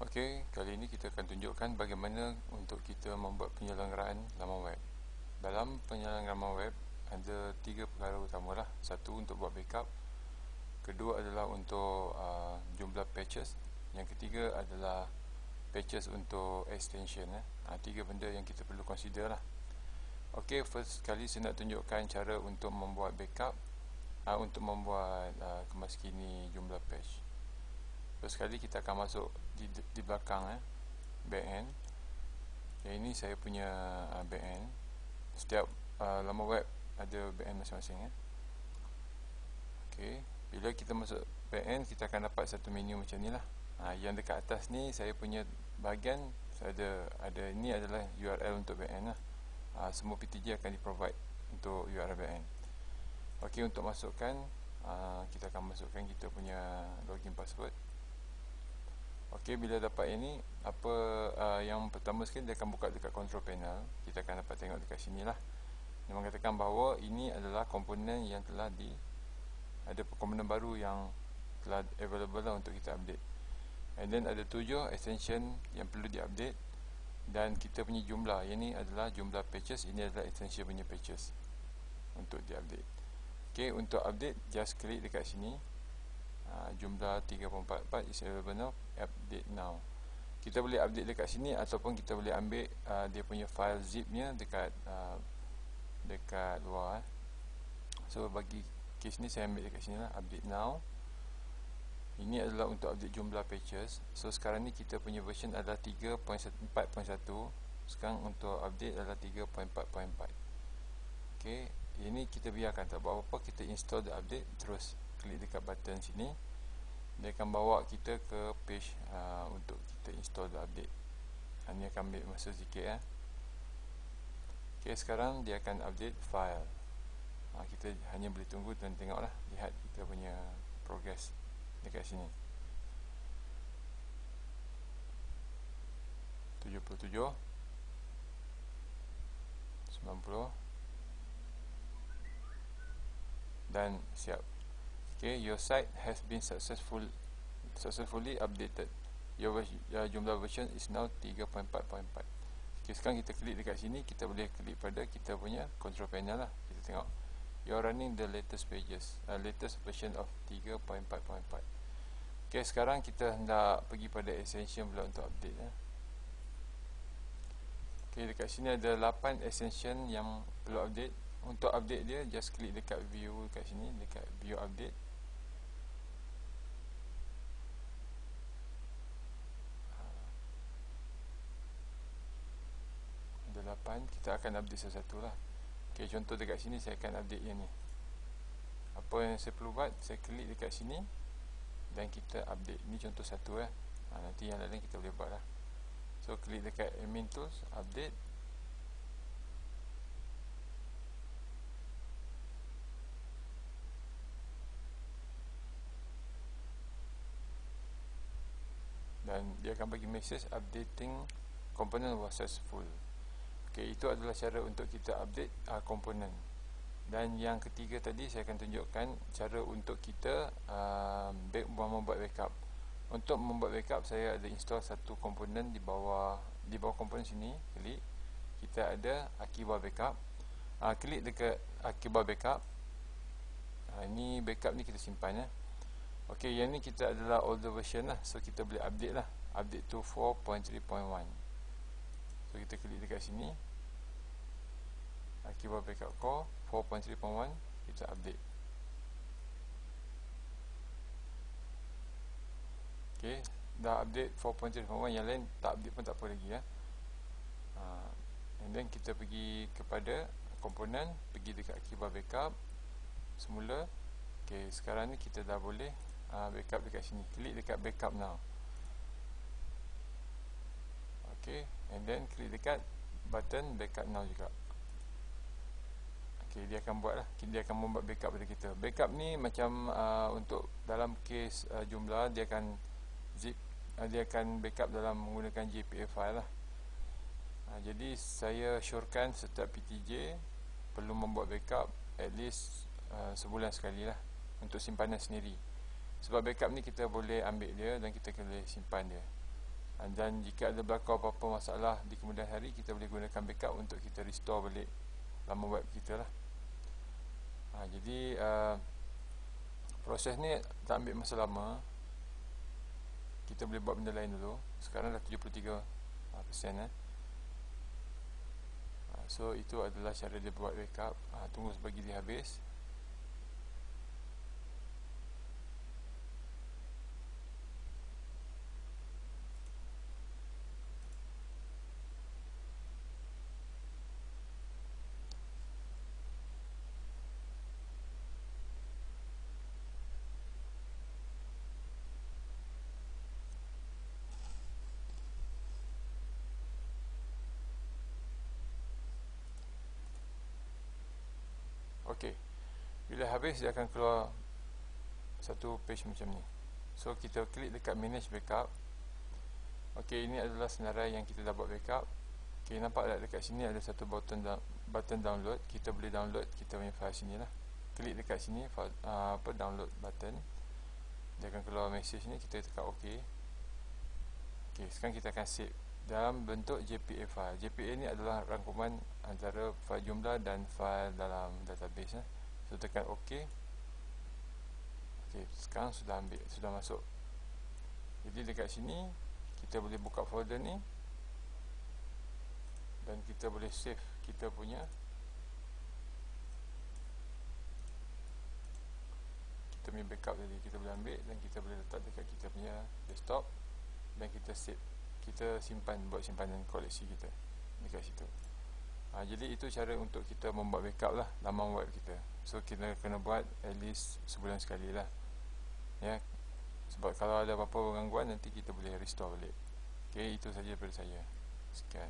Okey, kali ini kita akan tunjukkan bagaimana untuk kita membuat penyelenggaraan laman web. Dalam penyelenggaraan laman web ada tiga perkara utamalah. Satu, untuk buat backup. Kedua adalah untuk jumlah patches. Yang ketiga adalah patches untuk extension. Tiga benda yang kita perlu consider lah. Okey, first sekali saya nak tunjukkan cara untuk membuat backup, untuk membuat kemaskini jumlah patch. First sekali kita akan masuk di belakang backend. Yang ini saya punya backend. Setiap laman web ada backend masing-masing. Okey, bila kita masuk backend, kita akan dapat satu menu macam ni lah. Yang dekat atas ni saya punya bahagian, ada ini adalah URL untuk backend lah. Semua PTJ akan di-provide untuk URL backend. Okey, untuk masukkan, kita akan masukkan kita punya login password. Okey, bila dapat ini, yang pertama sekali dia akan buka dekat control panel. Kita akan dapat tengok dekat sini lah. Dia mengatakan bahawa ini adalah komponen yang telah ada komponen baru yang telah available lah untuk kita update. And then ada 7 extension yang perlu diupdate. Dan kita punya jumlah, ini adalah jumlah patches, ini adalah extension punya patches untuk diupdate. Okey, untuk update, just klik dekat sini. Jumlah 344 is available now, update now. Kita boleh update dekat sini ataupun kita boleh ambil dia punya file zipnya dekat luar. So bagi case ni saya ambil dekat sini lah, update now. Ini adalah untuk update jumlah patches. So sekarang ni kita punya version adalah 3.4.1. Sekarang untuk update adalah 3.4.4. Okey, ini kita biarkan, tak buat apa-apa, kita install the update. Terus klik dekat button sini, dia akan bawa kita ke page untuk kita install the update. Ini akan ambil masa sikit. Okey, sekarang dia akan update file. Kita hanya boleh tunggu dan tengoklah, lihat kita punya progress dekat sini. 77, 90. Dan siap. Okay, your site has been successfully updated. Your jumlah version is now 3.4.4. Okay, sekarang kita klik dekat sini, kita boleh klik pada kita punya control panel lah. Kita tengok, you are running the latest pages, latest version of 3.4.4. Okay, sekarang kita hendak pergi pada extension pula untuk update. Okay, dekat sini ada 8 extension yang perlu update. Untuk update dia, just klik dekat view dekat sini, dekat view update. Ada 8, kita akan update satu-satu lah. Ok, contoh dekat sini saya akan update yang ni. Apa yang saya perlu buat, saya klik dekat sini dan kita update. Ini contoh satu nanti yang lain kita boleh buat lah. So klik dekat admin tools, update. Dan dia akan bagi message updating component was successful. Okey, itu adalah cara untuk kita update komponen. Dan yang ketiga tadi saya akan tunjukkan cara untuk kita membuat backup. Untuk membuat backup, saya ada install satu komponen di bawah komponen sini. Klik, kita ada Akiba backup. Klik dekat Akiba backup. Ini backup ni kita simpan. Okey, yang ni kita adalah older version lah. So kita boleh update lah, update to 4.3.1. So kita klik dekat sini, Akiba backup core 4.3.1, kita update. Okey, dah update 4.3.1. Yang lain tak update pun tak apa lagi and then kita pergi kepada komponen, pergi dekat Akiba backup semula. Okey, sekarang ni kita dah boleh backup dekat sini. Klik dekat backup now. Ok, and then klik dekat button backup now juga. Ok, dia akan buat lah, dia akan membuat backup pada kita. Backup ni macam untuk dalam case jumlah, dia akan dia akan backup dalam menggunakan JPA file lah. Jadi saya syorkan setiap PTJ perlu membuat backup at least sebulan sekali lah, untuk simpanan sendiri. Sebab backup ni kita boleh ambil dia dan kita boleh simpan dia. Dan jika ada berlaku apa-apa masalah di kemudian hari, kita boleh gunakan backup untuk kita restore balik laman web kita lah. Jadi proses ni tak ambil masa lama. Kita boleh buat benda lain dulu. Sekarang dah 73%. So itu adalah cara dia buat backup. Tunggu sebagi dia habis. Okey, bila habis dia akan keluar satu page macam ni. So kita klik dekat manage backup. Okey, ini adalah senarai yang kita dah buat backup. Okey, nampak tak dekat sini ada satu button download. Kita boleh download kita punya file sini lah. Klik dekat sini download button. Dia akan keluar message ni, kita tekan OK. Okey, sekarang kita akan save dalam bentuk JPA file. JPA ni adalah rangkuman antara file jumlah dan file dalam database. So tekan OK. Okey, sekarang sudah masuk. Jadi dekat sini kita boleh buka folder ni dan kita boleh save kita punya backup tadi. Kita boleh ambil dan kita boleh letak dekat kita punya desktop dan kita save. Kita simpan, buat simpanan koleksi kita dekat situ. Jadi itu cara untuk kita membuat backup lah laman web kita. So kita kena buat at least sebulan sekali lah, ya. Sebab kalau ada apa-apa gangguan, nanti kita boleh restore balik. Okay, itu saja daripada saya. Sekian.